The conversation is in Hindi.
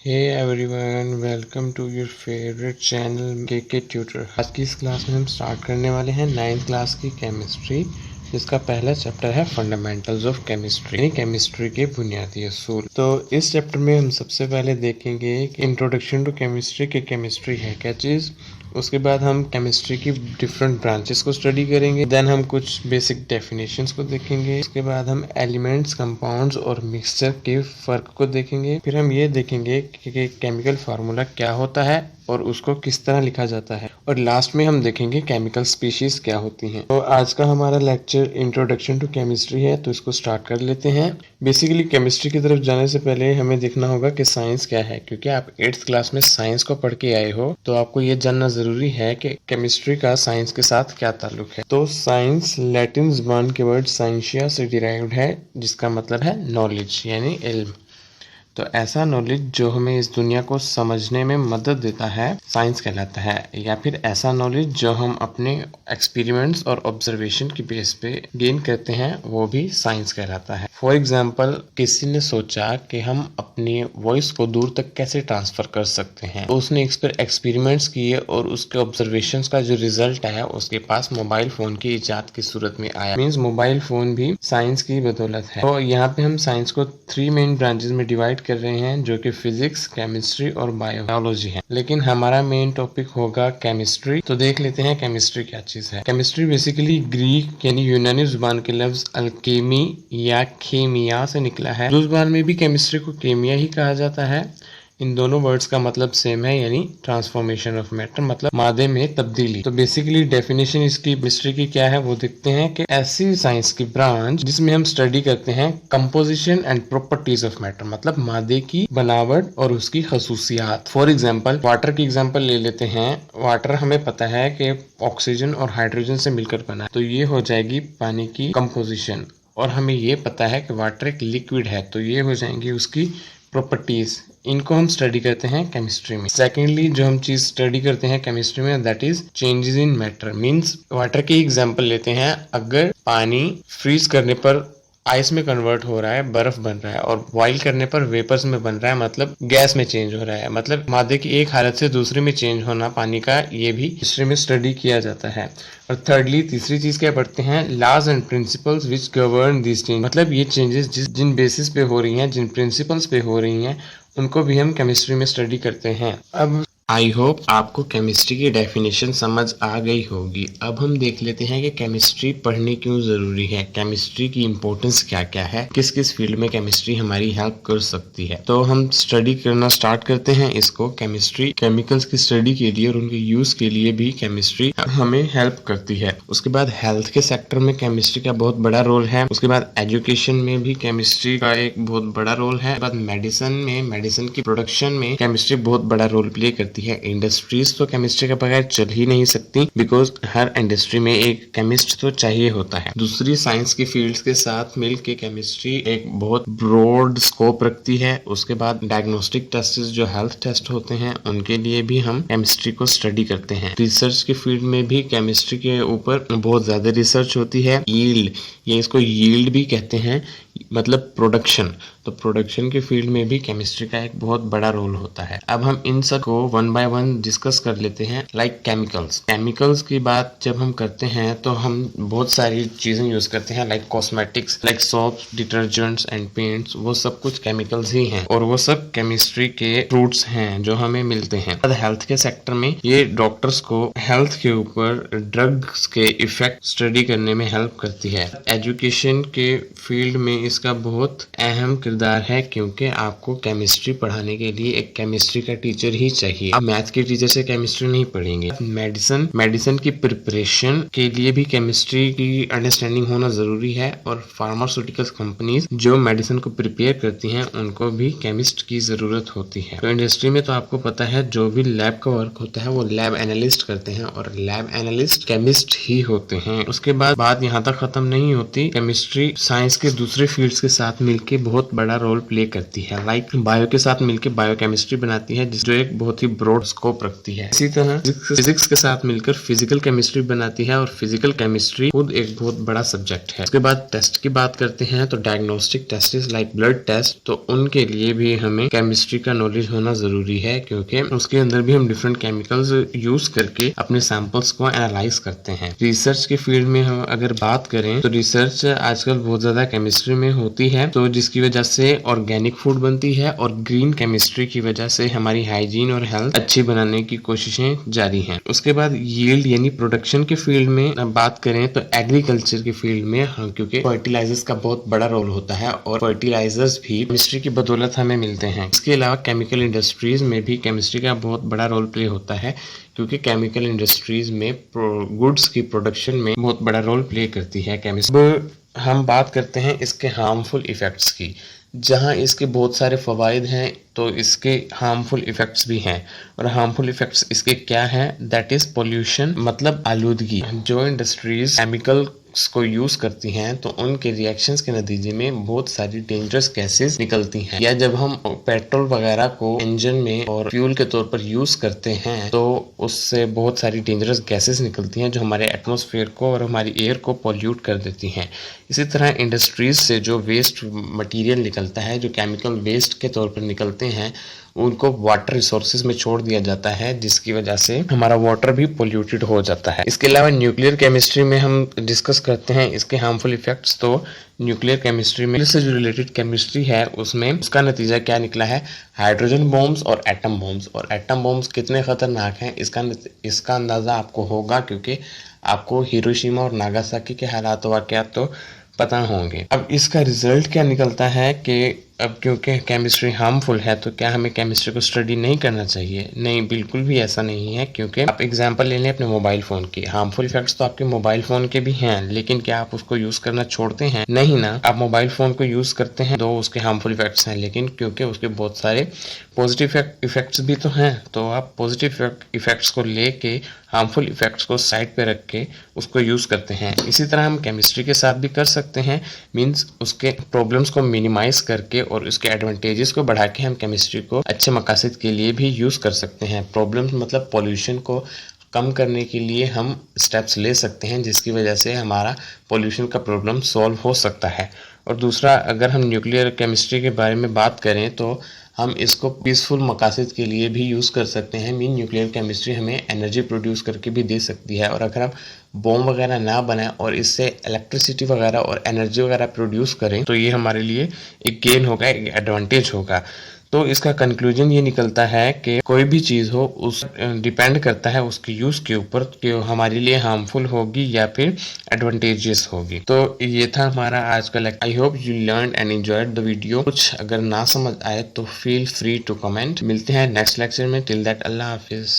Hey everyone, welcome to your favorite channel KK Tutor। आज की इस क्लास में हम स्टार्ट करने वाले हैं 9th क्लास की केमिस्ट्री, जिसका पहला चैप्टर है फंडामेंटल्स ऑफ केमिस्ट्री, यानी केमिस्ट्री के बुनियादी असूल। तो इस चैप्टर में हम सबसे पहले देखेंगे कि इंट्रोडक्शन टू केमिस्ट्री के केमिस्ट्री है क्या चीज़। उसके बाद हम केमिस्ट्री की डिफरेंट ब्रांचेस को स्टडी करेंगे। देन हम कुछ बेसिक डेफिनेशंस को देखेंगे। उसके बाद हम एलिमेंट्स, कंपाउंड्स और मिक्सचर के फ़र्क को देखेंगे। फिर हम ये देखेंगे कि केमिकल फार्मूला क्या होता है और उसको किस तरह लिखा जाता है। और लास्ट में हम देखेंगे केमिकल स्पीशीज क्या होती हैं। तो आज का हमारा लेक्चर इंट्रोडक्शन टू केमिस्ट्री है, तो इसको स्टार्ट कर लेते हैं। बेसिकली केमिस्ट्री की तरफ जाने से पहले हमें देखना होगा कि साइंस क्या है, क्योंकि आप 8th क्लास में साइंस को पढ़ के आए हो, तो आपको ये जानना जरूरी है कि केमिस्ट्री का साइंस के साथ क्या ताल्लुक है। तो साइंस लैटिन ज़बान के वर्ड साइंसिया से डिराइव्ड है, जिसका मतलब है नॉलेज यानी इल्म। तो ऐसा नॉलेज जो हमें इस दुनिया को समझने में मदद देता है साइंस कहलाता है, या फिर ऐसा नॉलेज जो हम अपने एक्सपेरिमेंट्स और ऑब्जर्वेशन की बेस पे गेन करते हैं, वो भी साइंस कहलाता है। फॉर एग्जांपल, किसी ने सोचा कि हम अपनी वॉइस को दूर तक कैसे ट्रांसफर कर सकते हैं, तो उसने एक्सपेरिमेंट्स किए और उसके ऑब्जर्वेशंस का जो रिजल्ट आया उसके पास मोबाइल फोन की इजाद की सूरत में आया। मींस मोबाइल फोन भी साइंस की बदौलत है। तो यहाँ पे हम साइंस को 3 मेन ब्रांचेस में डिवाइड कर रहे हैं, जो कि फिजिक्स, केमिस्ट्री और बायोलॉजी है। लेकिन हमारा मेन टॉपिक होगा केमिस्ट्री। तो देख लेते हैं केमिस्ट्री क्या चीज है। केमिस्ट्री बेसिकली ग्रीक यानी यूनानी जुबान के लफ्ज अल्केमी या खेमिया से निकला है। उर्दू जुबान में भी केमिस्ट्री को केमिया ही कहा जाता है। इन दोनों वर्ड्स का मतलब सेम है, यानी ट्रांसफॉर्मेशन ऑफ मैटर, मतलब मादे में तब्दीली। तो बेसिकली डेफिनेशन इसकी केमिस्ट्री की क्या है वो देखते हैं कि ऐसी साइंस की ब्रांच जिसमें हम स्टडी करते हैं composition and properties of matter, मतलब मादे की बनावट और उसकी खसूसियात। फॉर एग्जाम्पल, वाटर की एग्जाम्पल ले लेते हैं। वाटर हमें पता है कि ऑक्सीजन और हाइड्रोजन से मिलकर बना है, तो ये हो जाएगी पानी की कंपोजिशन। और हमें ये पता है कि वाटर एक लिक्विड है, तो ये हो जाएंगी उसकी प्रॉपर्टीज। इनको हम स्टडी करते हैं केमिस्ट्री में। सेकेंडली, जो हम चीज स्टडी करते हैं केमिस्ट्री में, that is changes in matter. Means water की एग्जांपल लेते हैं। अगर पानी फ्रीज करने पर आइस में कन्वर्ट हो रहा है, बर्फ बन रहा है, और बॉइल करने पर वेपर्स में बन रहा है, मतलब गैस में चेंज हो रहा है, मतलब मादे की एक हालत से दूसरे में चेंज होना पानी का, ये भी हिस्ट्री में स्टडी किया जाता है। और थर्डली, तीसरी चीज क्या पढ़ते हैं, laws and principles which govern this change, मतलब ये चेंजेस जिन बेसिस पे हो रही हैं, जिन प्रिंसिपल्स पे हो रही हैं, उनको भी हम केमिस्ट्री में स्टडी करते हैं। अब आई होप आपको केमिस्ट्री की डेफिनेशन समझ आ गई होगी। अब हम देख लेते हैं कि केमिस्ट्री पढ़नी क्यों ज़रूरी है, केमिस्ट्री की इम्पोर्टेंस क्या क्या है, किस किस फील्ड में केमिस्ट्री हमारी हेल्प कर सकती है। तो हम स्टडी करना स्टार्ट करते हैं इसको। केमिस्ट्री केमिकल्स की स्टडी के लिए और उनके यूज़ के लिए भी केमिस्ट्री हमें हेल्प करती है। उसके बाद हेल्थ के सेक्टर में केमिस्ट्री का बहुत बड़ा रोल है। उसके बाद एजुकेशन में भी केमिस्ट्री का एक बहुत बड़ा रोल है। उसके बाद मेडिसिन की प्रोडक्शन में केमिस्ट्री बहुत बड़ा रोल प्ले करती है। इंडस्ट्रीज तो केमिस्ट्री के बगैर चल ही नहीं सकती, बिकॉज हर इंडस्ट्री में एक केमिस्ट तो चाहिए होता है। दूसरी साइंस की फील्ड्स के साथ मिलकर केमिस्ट्री एक बहुत ब्रॉड स्कोप रखती है। उसके बाद डायग्नोस्टिक टेस्ट, जो हेल्थ टेस्ट होते हैं, उनके लिए भी हम केमिस्ट्री को स्टडी करते हैं। रिसर्च के फील्ड में भी केमिस्ट्री के ऊपर बहुत ज्यादा रिसर्च होती है। यील्ड, ये इसको यील्ड भी कहते हैं, मतलब प्रोडक्शन। तो प्रोडक्शन के फील्ड में भी केमिस्ट्री का एक बहुत बड़ा रोल होता है। अब हम इन सब को वन बाय वन डिस्कस कर लेते हैं। लाइक केमिकल्स की बात जब हम करते हैं तो हम बहुत सारी चीजें यूज करते हैं, like cosmetics, like soaps, detergents and paints, वो सब कुछ केमिकल्स ही हैं, और वो सब केमिस्ट्री के फ्रूट्स हैं जो हमें मिलते हैं। हेल्थ के सेक्टर में ये डॉक्टर्स को हेल्थ के ऊपर ड्रग्स के इफेक्ट स्टडी करने में हेल्प करती है। एजुकेशन के फील्ड में इसका बहुत अहम किरदार है, क्योंकि आपको केमिस्ट्री पढ़ाने के लिए एक केमिस्ट्री का टीचर ही चाहिए। आप मैथ के टीचर से केमिस्ट्री नहीं पढ़ेंगे। मेडिसिन की प्रिपरेशन के लिए भी केमिस्ट्री की अंडरस्टैंडिंग होना जरूरी है। और फार्मास्यूटिकल्स कंपनीज जो मेडिसिन को प्रिपेयर करती हैं, उनको भी केमिस्ट की जरूरत होती है। तो इंडस्ट्री में तो आपको पता है, जो भी लैब का वर्क होता है वो लैब एनालिस्ट करते हैं, और लैब एनालिस्ट केमिस्ट ही होते हैं। उसके बाद बात यहाँ तक खत्म नहीं होती। केमिस्ट्री साइंस के दूसरे फील्ड फील्ड्स के साथ मिलके बहुत बड़ा रोल प्ले करती है। लाइक बायो के साथ मिलके बायोकेमिस्ट्री बनाती है, जो एक बहुत ही ब्रॉड स्कोप रखती है। इसी तरह फिजिक्स के साथ मिलकर फिजिकल केमिस्ट्री बनाती है, और फिजिकल केमिस्ट्री खुद एक बहुत बड़ा सब्जेक्ट है। उसके बाद टेस्ट की बात करते हैं तो diagnostic test like blood test, तो उनके लिए भी हमें केमिस्ट्री का नॉलेज होना जरूरी है, क्योंकि उसके अंदर भी हम डिफरेंट केमिकल्स यूज करके अपने सैंपल्स को एनालाइज करते हैं। रिसर्च के फील्ड में हम अगर बात करें तो रिसर्च आजकल बहुत ज्यादा केमिस्ट्री में होती है, तो जिसकी वजह से ऑर्गेनिक फूड बनती है, और ग्रीन केमिस्ट्री की वजह से हमारी हाइजीन और हेल्थ अच्छी बनाने की कोशिशें जारी हैं। उसके बाद यील्ड यानी प्रोडक्शन के फील्ड में बात करें तो एग्रीकल्चर के फील्ड में क्योंकि फर्टिलाइजर्स का बहुत बड़ा रोल होता है, और फर्टिलाइजर्स भी केमिस्ट्री की बदौलत हमें मिलते हैं। इसके अलावा केमिकल इंडस्ट्रीज में भी केमिस्ट्री का बहुत बड़ा रोल प्ले होता है, क्योंकि केमिकल इंडस्ट्रीज में गुड्स की प्रोडक्शन में बहुत बड़ा रोल प्ले करती है केमिस्ट्री। अब हम बात करते हैं इसके हार्मफुल इफेक्ट्स की। जहां इसके बहुत सारे फ़वाइद हैं, तो इसके हार्मफुल इफेक्ट्स भी हैं। और हार्मफुल इफेक्ट्स इसके क्या हैं? दैट इज पोल्यूशन, मतलब आलूदगी। जो इंडस्ट्रीज केमिकल को यूज करती हैं, तो उनके रिएक्शंस के नतीजे में बहुत सारी डेंजरस गैसेस निकलती हैं। या जब हम पेट्रोल वगैरह को इंजन में और फ्यूल के तौर पर यूज करते हैं, तो उससे बहुत सारी डेंजरस गैसेस निकलती हैं, जो हमारे एटमॉस्फेयर को और हमारी एयर को पॉल्यूट कर देती हैं। इसी तरह इंडस्ट्रीज से जो वेस्ट मटेरियल निकलता है, जो केमिकल वेस्ट के तौर पर निकलते हैं, उनको वाटर रिसोर्सेज में छोड़ दिया जाता है, जिसकी वजह से हमारा वाटर भी पोल्यूटेड हो जाता है। इसके अलावा न्यूक्लियर केमिस्ट्री में हम डिस्कस करते हैं इसके हार्मफुल इफेक्ट्स। तो न्यूक्लियर केमिस्ट्री में से जो रिलेटेड केमिस्ट्री है, उसमें उसका नतीजा क्या निकला है? हाइड्रोजन बॉम्ब्स और एटम बॉम्ब्स। और एटम बॉम्ब्स कितने खतरनाक हैं इसका अंदाजा आपको होगा, क्योंकि आपको हिरोशिमा और नागासाकी के हालात वाक़यात तो पता होंगे। अब इसका रिजल्ट क्या निकलता है कि अब क्योंकि केमिस्ट्री हार्मफुल है, तो क्या हमें केमिस्ट्री को स्टडी नहीं करना चाहिए? नहीं, बिल्कुल भी ऐसा नहीं है। क्योंकि आप एग्जांपल ले लें अपने मोबाइल फ़ोन की। हार्मफुल इफेक्ट्स तो आपके मोबाइल फ़ोन के भी हैं, लेकिन क्या आप उसको यूज़ करना छोड़ते हैं? नहीं ना। आप मोबाइल फ़ोन को यूज़ करते हैं, तो उसके हार्मफुल इफेक्ट्स हैं, लेकिन क्योंकि उसके बहुत सारे पॉजिटिव इफेक्ट्स भी तो हैं, तो आप पॉजिटिव इफेक्ट्स को लेके हार्मफुल इफेक्ट्स को साइड पे रख के उसको यूज़ करते हैं। इसी तरह हम केमिस्ट्री के साथ भी कर सकते हैं, मीन्स उसके प्रॉब्लम्स को मिनिमाइज करके और उसके एडवांटेजेस को बढ़ा के हम केमिस्ट्री को अच्छे मकासद के लिए भी यूज़ कर सकते हैं। प्रॉब्लम्स मतलब पॉल्यूशन को कम करने के लिए हम स्टेप्स ले सकते हैं, जिसकी वजह से हमारा पॉल्यूशन का प्रॉब्लम सॉल्व हो सकता है। और दूसरा, अगर हम न्यूक्लियर केमिस्ट्री के बारे में बात करें, तो हम इसको पीसफुल मकासद के लिए भी यूज़ कर सकते हैं। न्यूक्लियर केमिस्ट्री हमें एनर्जी प्रोड्यूस करके भी दे सकती है, और अगर हम बॉम्ब वगैरह ना बनाएं और इससे इलेक्ट्रिसिटी वगैरह और एनर्जी वगैरह प्रोड्यूस करें, तो ये हमारे लिए एक गेन होगा, एक एडवांटेज होगा। तो इसका कंक्लूजन ये निकलता है कि कोई भी चीज़ हो, उस डिपेंड करता है उसके यूज़ के ऊपर कि हमारे लिए हार्मफुल होगी या फिर एडवांटेजियस होगी। तो ये था हमारा आज का lecture. I hope you learn and enjoyed the video. कुछ अगर ना समझ आए तो फील फ्री टू कमेंट। मिलते हैं नेक्स्ट लेक्चर में। टिल दैट, अल्लाह हाफिज़।